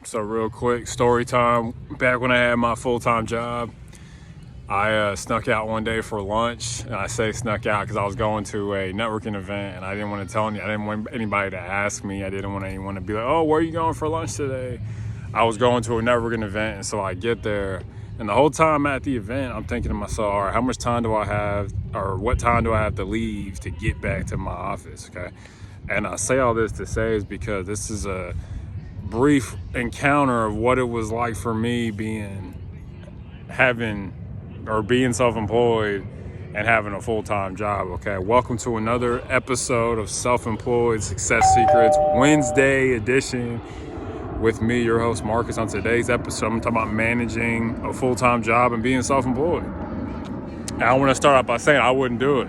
So real quick, story time. Back when I had my full-time job, I snuck out one day for lunch. And I say snuck out because I was going to a networking event and I didn't want to tell any. I didn't want anybody to ask me. I didn't want anyone to be like, oh, where are you going for lunch today? I was going to a networking event, and so I get there. And the whole time at the event, I'm thinking to myself, all right, how much time do I have, or what time do I have to leave to get back to my office, okay? And I say all this to say is because this is a brief encounter of what it was like for me being self-employed and having a full-time job, okay? Welcome to another episode of Self-Employed Success Secrets, Wednesday edition, with me, your host, Marcus. On today's episode, I'm talking about managing a full-time job and being self-employed. And I want to start off by saying I wouldn't do it.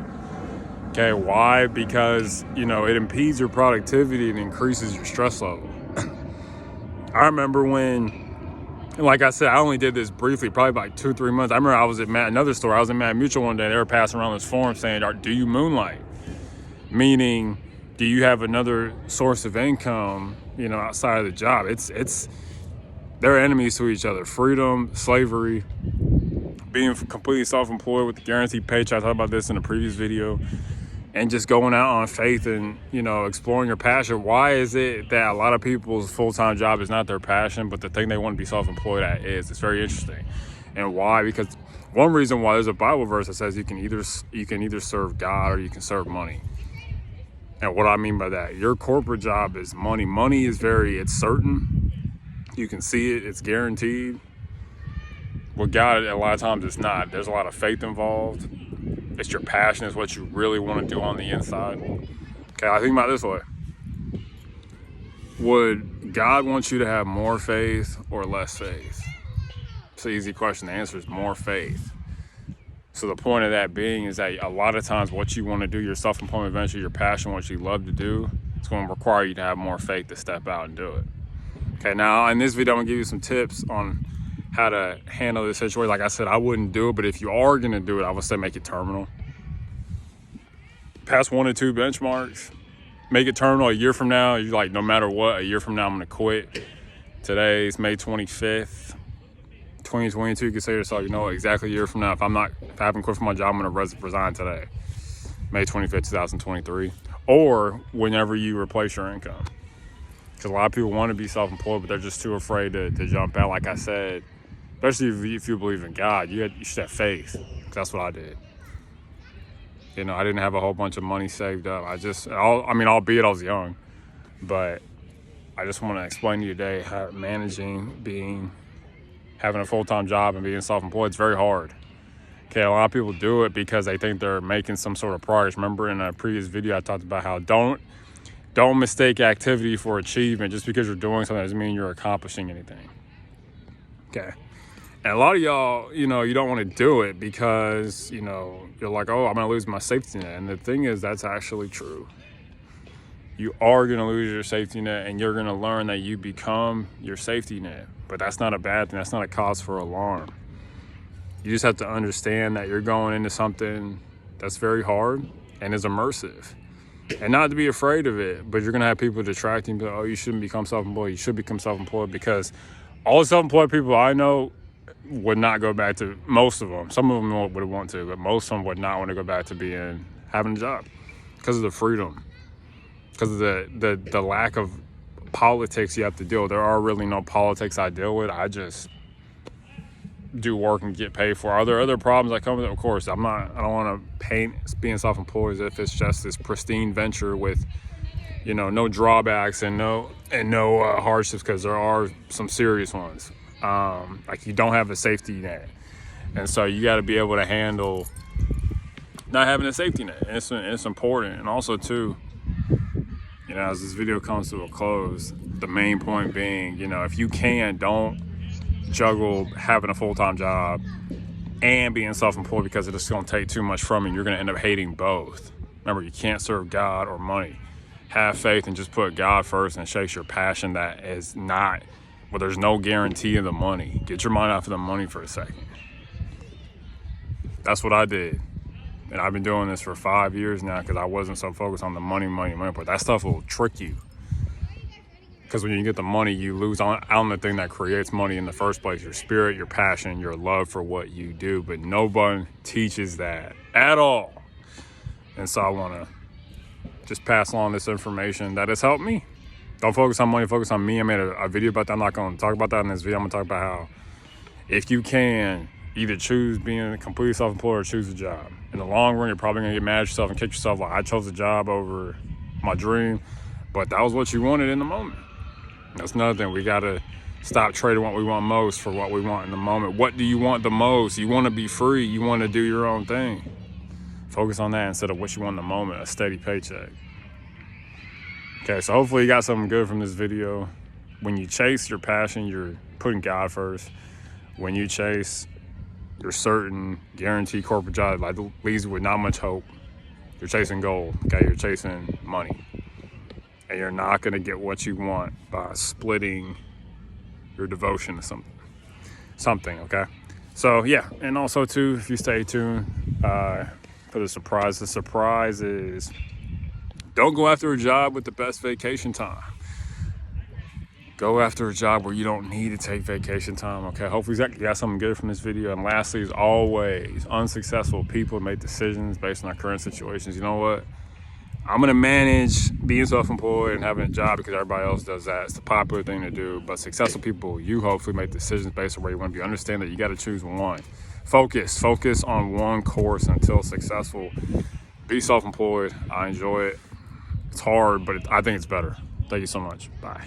Okay, why? Because, it impedes your productivity and increases your stress level. I remember when, like I said, I only did this briefly, probably like 2-3 months. I remember I was at another store. I was in Mad Mutual one day. They were passing around this form saying, do you moonlight? Meaning, do you have another source of income, outside of the job? They're enemies to each other. Freedom, slavery, being completely self-employed with the guaranteed paycheck. I talked about this in a previous video. And just going out on faith and, exploring your passion. Why is it that a lot of people's full-time job is not their passion, but the thing they want to be self-employed at is? It's very interesting. And why? Because one reason why, there's a Bible verse that says you can either serve God or you can serve money. And what I mean by that, your corporate job is money. Money is it's certain. You can see it, it's guaranteed. With God, a lot of times it's not. There's a lot of faith involved. It's your passion, is what you really want to do on the inside. Okay, I think about it this way. Would God want you to have more faith or less faith? It's an easy question. The answer is more faith. So the point of that being is that a lot of times what you want to do, your self-employment venture, your passion, what you love to do, it's going to require you to have more faith to step out and do it. Okay, now in this video, I'm going to give you some tips on how to handle this situation. Like I said, I wouldn't do it, but if you are going to do it, I would say make it terminal. Pass 1 or 2 benchmarks, make it terminal. A year from now, you're like, no matter what, a year from now, I'm going to quit. Today's May 25th, 2022. You can say to yourself, exactly a year from now, if I haven't quit from my job, I'm going to resign today. May 25th, 2023. Or whenever you replace your income. Because a lot of people want to be self-employed, but they're just too afraid to jump out. Like I said, especially if you believe in God, you should have faith. That's what I did. I didn't have a whole bunch of money saved up. Albeit I was young, but I just want to explain to you today how having a full-time job and being self-employed is very hard. Okay, a lot of people do it because they think they're making some sort of progress. Remember in a previous video, I talked about how don't mistake activity for achievement. Just because you're doing something doesn't mean you're accomplishing anything. Okay. And a lot of y'all, you don't want to do it because, you're like, oh, I'm going to lose my safety net. And the thing is, that's actually true. You are going to lose your safety net, and you're going to learn that you become your safety net. But that's not a bad thing. That's not a cause for alarm. You just have to understand that you're going into something that's very hard and is immersive. And not to be afraid of it, but you're going to have people detracting you. Oh, you shouldn't become self-employed. You should become self-employed, because all the self-employed people I know would not go back to, most of them. Some of them would want to, but most of them would not want to go back to having a job because of the freedom, because of the lack of politics you have to deal with. There are really no politics I deal with. I just do work and get paid for. Are there other problems that come with it? Of course. I don't want to paint being self-employed as if it's just this pristine venture with, no drawbacks and no hardships, because there are some serious ones. Like you don't have a safety net. And so you got to be able to handle not having a safety net. And it's important. And also too, as this video comes to a close, the main point being, if you don't juggle having a full-time job and being self-employed, because it's going to take too much from you. You're going to end up hating both. Remember, you can't serve God or money. Have faith and just put God first and chase your passion that is not, well, there's no guarantee of the money. Get your mind off of the money for a second. That's what I did. And I've been doing this for 5 years now because I wasn't so focused on the money. But that stuff will trick you. Because when you get the money, you lose out on the thing that creates money in the first place, your spirit, your passion, your love for what you do. But no one teaches that at all. And so I want to just pass along this information that has helped me. Don't focus on money, focus on me. I made a video about that. I'm not going to talk about that in this video. I'm going to talk about how if you can either choose being completely self-employed or choose a job. In the long run, you're probably going to get mad at yourself and kick yourself like, I chose a job over my dream, but that was what you wanted in the moment. That's another thing. We got to stop trading what we want most for what we want in the moment. What do you want the most? You want to be free. You want to do your own thing. Focus on that instead of what you want in the moment, a steady paycheck. Okay, so hopefully you got something good from this video. When you chase your passion, you're putting God first. When you chase your certain guaranteed corporate job, like leaves you with not much hope, you're chasing gold, okay? You're chasing money. And you're not gonna get what you want by splitting your devotion to something, okay? So yeah, and also too, if you stay tuned for the surprise is don't go after a job with the best vacation time. Go after a job where you don't need to take vacation time, okay? Hopefully you got something good from this video. And lastly, as always, unsuccessful people make decisions based on their current situations. You know what? I'm gonna manage being self-employed and having a job because everybody else does that. It's the popular thing to do. But successful people, you hopefully make decisions based on where you want to be. Understand that you got to choose one. Focus on one course until successful. Be self-employed. I enjoy it. It's hard, but I think it's better. Thank you so much. Bye.